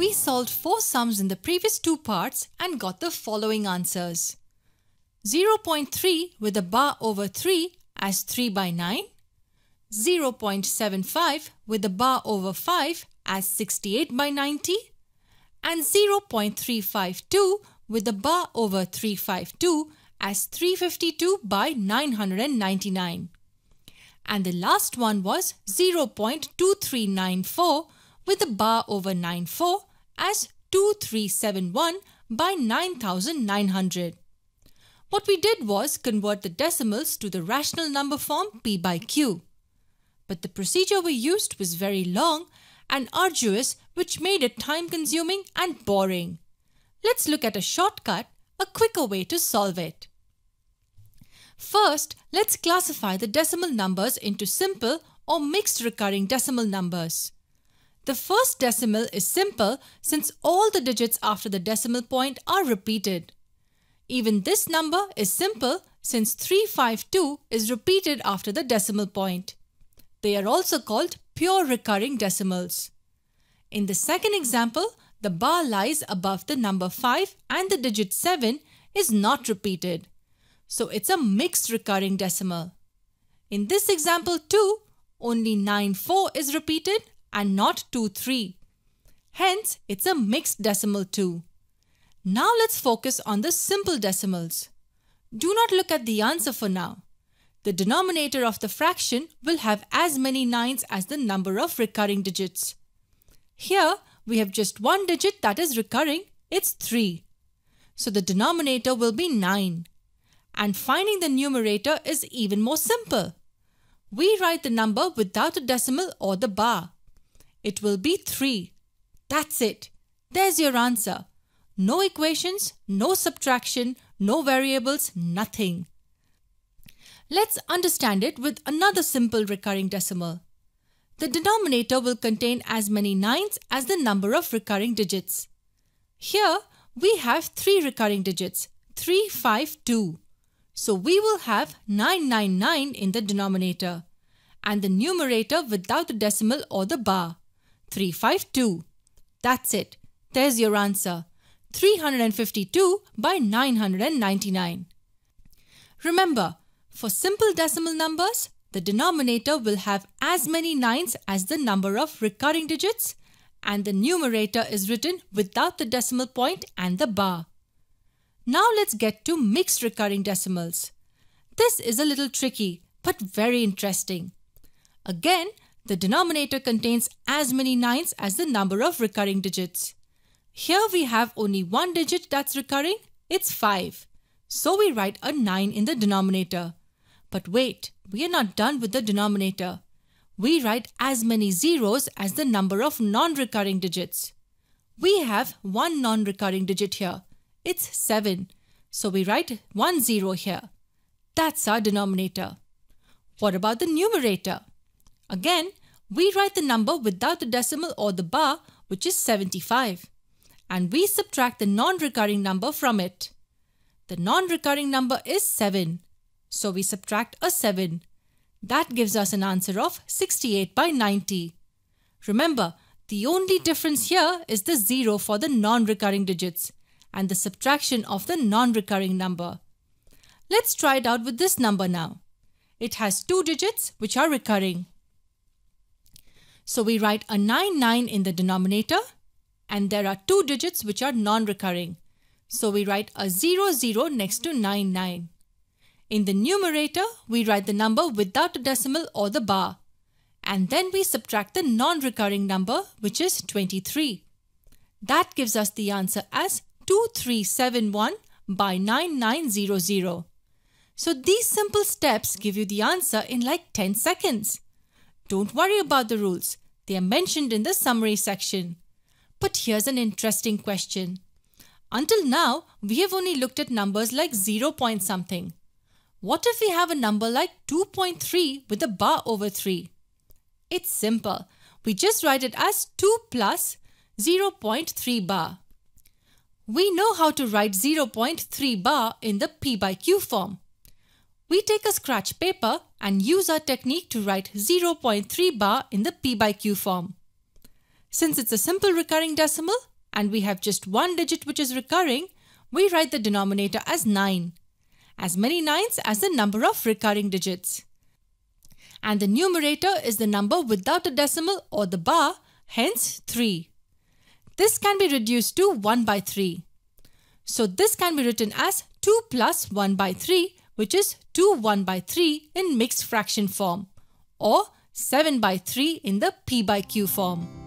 We solved 4 sums in the previous 2 parts and got the following answers. 0.3 with a bar over 3 as 3 by 9, 0.75 with a bar over 5 as 68 by 90, and 0.352 with a bar over 352 as 352 by 999. And the last one was 0.2394 with a bar over 94 as 2371 by 9900. What we did was convert the decimals to the rational number form P by Q. But the procedure we used was very long and arduous, which made it time-consuming and boring. Let's look at a shortcut, a quicker way to solve it. First, let's classify the decimal numbers into simple or mixed recurring decimal numbers. The first decimal is simple since all the digits after the decimal point are repeated. Even this number is simple since 352 is repeated after the decimal point. They are also called pure recurring decimals. In the second example, the bar lies above the number 5 and the digit 7 is not repeated. So it's a mixed recurring decimal. In this example too, only 94 is repeated and not 23. Hence, it's a mixed decimal too. Now let's focus on the simple decimals. Do not look at the answer for now. The denominator of the fraction will have as many 9s as the number of recurring digits. Here, we have just one digit that is recurring, it's 3. So the denominator will be 9. And finding the numerator is even more simple. We write the number without a decimal or the bar. It will be 3. That's it. There's your answer. No equations, no subtraction, no variables, nothing. Let's understand it with another simple recurring decimal. The denominator will contain as many 9s as the number of recurring digits. Here, we have 3 recurring digits, 352. So we will have 999 in the denominator. And the numerator without the decimal or the bar, 352. That's it. There's your answer. 352 by 999. Remember, for simple decimal numbers, the denominator will have as many 9s as the number of recurring digits and the numerator is written without the decimal point and the bar. Now let's get to mixed recurring decimals. This is a little tricky but very interesting. Again, the denominator contains as many 9s as the number of recurring digits. Here we have only one digit that's recurring, it's 5. So we write a 9 in the denominator. But wait, we are not done with the denominator. We write as many zeros as the number of non-recurring digits. We have one non-recurring digit here. It's 7. So we write 1 0 here. That's our denominator. What about the numerator? Again, we write the number without the decimal or the bar, which is 75. And we subtract the non-recurring number from it. The non-recurring number is 7. So we subtract a 7. That gives us an answer of 68 by 90. Remember, the only difference here is the 0 for the non-recurring digits and the subtraction of the non-recurring number. Let's try it out with this number now. It has 2 digits which are recurring. So we write a 99 in the denominator and there are 2 digits which are non-recurring. So we write a 00 next to 99. In the numerator, we write the number without a decimal or the bar. And then we subtract the non-recurring number, which is 23. That gives us the answer as 2371 by 9900. So these simple steps give you the answer in like 10 seconds. Don't worry about the rules. They are mentioned in the summary section. But here's an interesting question. Until now, we have only looked at numbers like 0 point something. What if we have a number like 2.3 with a bar over 3? It's simple. We just write it as 2 plus 0.3 bar. We know how to write 0.3 bar in the P by Q form. We take a scratch paper and use our technique to write 0.3 bar in the P by Q form. Since it's a simple recurring decimal, and we have just one digit which is recurring, we write the denominator as 9. As many 9s as the number of recurring digits. And the numerator is the number without a decimal or the bar, hence 3. This can be reduced to 1 by 3. So this can be written as 2 plus 1 by 3, which is 2 1 by 3 in mixed fraction form, or 7 by 3 in the P by Q form.